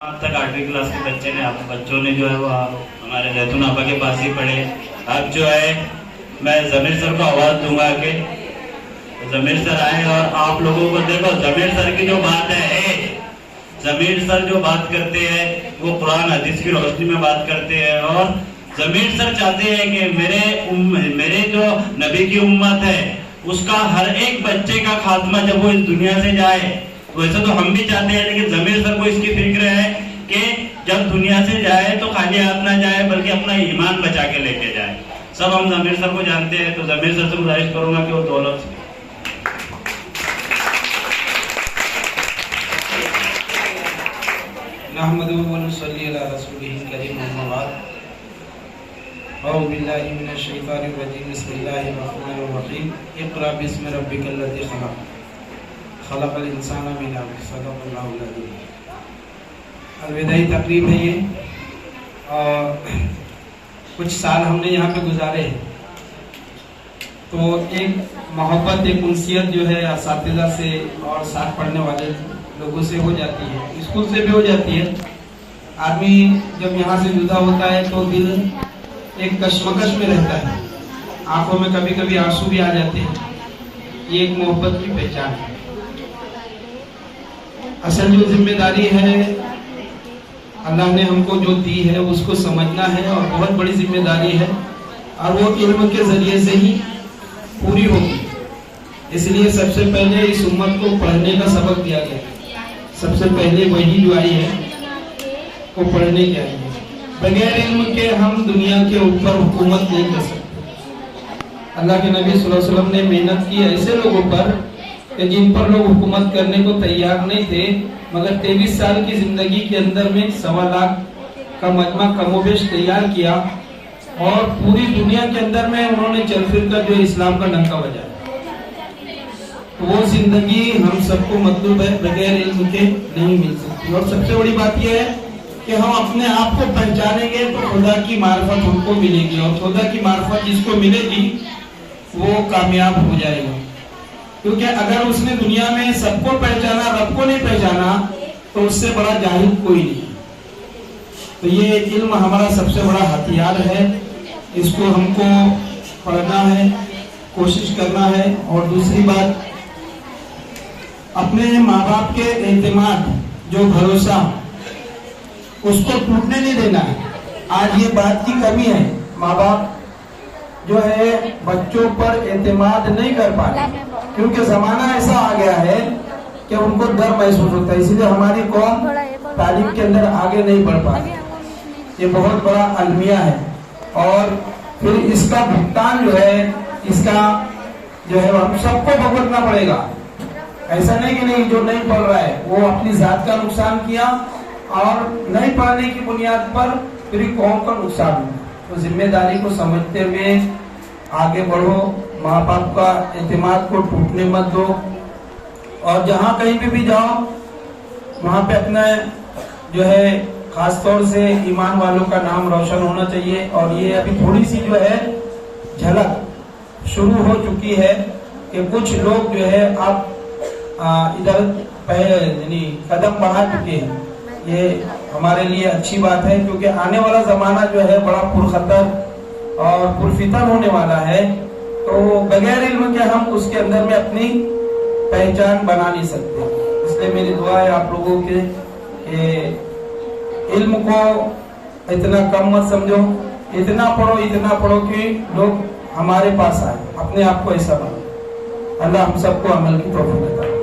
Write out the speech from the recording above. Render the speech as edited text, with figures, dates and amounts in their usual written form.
अब तक 8वीं क्लास के बच्चों ने जो है वो हमारे जैतून आपा के पास ही पढ़े। अब जो है मैं जमीर सर को आवाज दूंगा कि जमीर सर आए और आप लोगों को देखो जमीर सर की जो बात है, जमीर सर जो बात करते हैं वो कुरान हदीस की रोशनी में बात करते हैं। और जमीर सर चाहते हैं कि मेरे जो नबी की उम्मत है उसका हर एक बच्चे का खात्मा जब वो इस दुनिया से जाए, वैसे तो हम भी चाहते हैं, लेकिन जमीर सर को इसकी फिक्र है कि जब दुनिया से जाए तो खाली हाथ ना जाए बल्कि अपना ईमान बचा के लेके जाए। सब हम जमीर सर को जानते हैं, तो जमीर सर से गुजारिश करूंगा कि वो दौलत से अलविदाई तकरीब है ये। और कुछ साल हमने यहाँ पे गुजारे हैं, तो एक मोहब्बत, एक उनसियत जो है असातिज़ा से और साथ पढ़ने वाले लोगों से हो जाती है, स्कूल से भी हो जाती है। आदमी जब यहाँ से जुदा होता है तो दिल एक कश्मकश में रहता है, आंखों में कभी कभी आंसू भी आ जाते हैं। ये एक मोहब्बत की पहचान है। असल जो जिम्मेदारी है अल्लाह ने हमको जो दी है उसको समझना है, और बहुत बड़ी जिम्मेदारी है, और वो इल्म के जरिए से ही पूरी होगी। इसलिए सबसे पहले इस उम्मत को पढ़ने का सबक दिया गया। सबसे पहले वही जो आई है वो पढ़ने के आई है। बगैर इल्म के हम दुनिया के ऊपर हुकूमत नहीं कर सकते। अल्लाह के नबी सल्लल्लाहु अलैहि वसल्लम ने मेहनत की ऐसे लोगों पर कि जिन पर लोग हुकूमत करने को तैयार नहीं थे, मगर 23 साल की जिंदगी के अंदर में 1.25 लाख का मजमा कमोबेश तैयार किया, और पूरी दुनिया के अंदर में उन्होंने चल फिर कर जो इस्लाम का डंका बजाया। तो वो जिंदगी हम सबको मतलब है, बगैर इल्म के नहीं मिल सकती। और सबसे बड़ी बात यह है कि हम अपने आप को पहचानेंगे तो खुदा की मार्फत हमको मिलेगी, और खुदा की मार्फत जिसको मिलेगी वो कामयाब हो जाएगा। क्योंकि अगर उसने दुनिया में सबको पहचाना, रब को नहीं पहचाना, तो उससे बड़ा जाहिल कोई नहीं। तो ये इल्म हमारा सबसे बड़ा हथियार है, इसको हमको पढ़ना है, कोशिश करना है। और दूसरी बात, अपने माँ बाप के एतमाद, जो भरोसा, उसको टूटने नहीं देना है। आज ये बात की कमी है, माँ बाप जो है बच्चों पर एतमाद नहीं कर पा रहे, क्योंकि जमाना ऐसा आ गया है कि उनको डर महसूस होता है। इसलिए हमारी कौम तालीम के अंदर आगे नहीं बढ़ पा रही। ये बहुत बड़ा अलमिया है, और फिर इसका भुगतान जो है, इसका जो है हम सबको भुगतना पड़ेगा। ऐसा नहीं कि नहीं, जो नहीं पढ़ रहा है वो अपनी जात का नुकसान किया, और नहीं पढ़ने की बुनियाद पर पूरी कौम का नुकसान हुआ। तो जिम्मेदारी को समझते हुए आगे बढ़ो, माँ बाप का एतमाद को टूटने मत दो, और जहाँ कहीं भी जाओ वहाँ पे अपना जो है खास तौर से ईमान वालों का नाम रोशन होना चाहिए। और ये अभी थोड़ी सी जो है झलक शुरू हो चुकी है कि कुछ लोग जो है अब इधर यानी कदम बढ़ा चुके हैं। ये हमारे लिए अच्छी बात है, क्योंकि आने वाला जमाना जो है बड़ा पुरखतर और पुरफितन होने वाला है। तो बगैर इल्म के हम उसके अंदर में अपनी पहचान बना नहीं सकते। इसलिए मेरी दुआ है आप लोगों के इल्म को इतना कम मत समझो, इतना पढ़ो कि लोग हमारे पास आए, अपने आप को ऐसा बनो। अल्लाह हम सबको अमल की तौफीक देता है।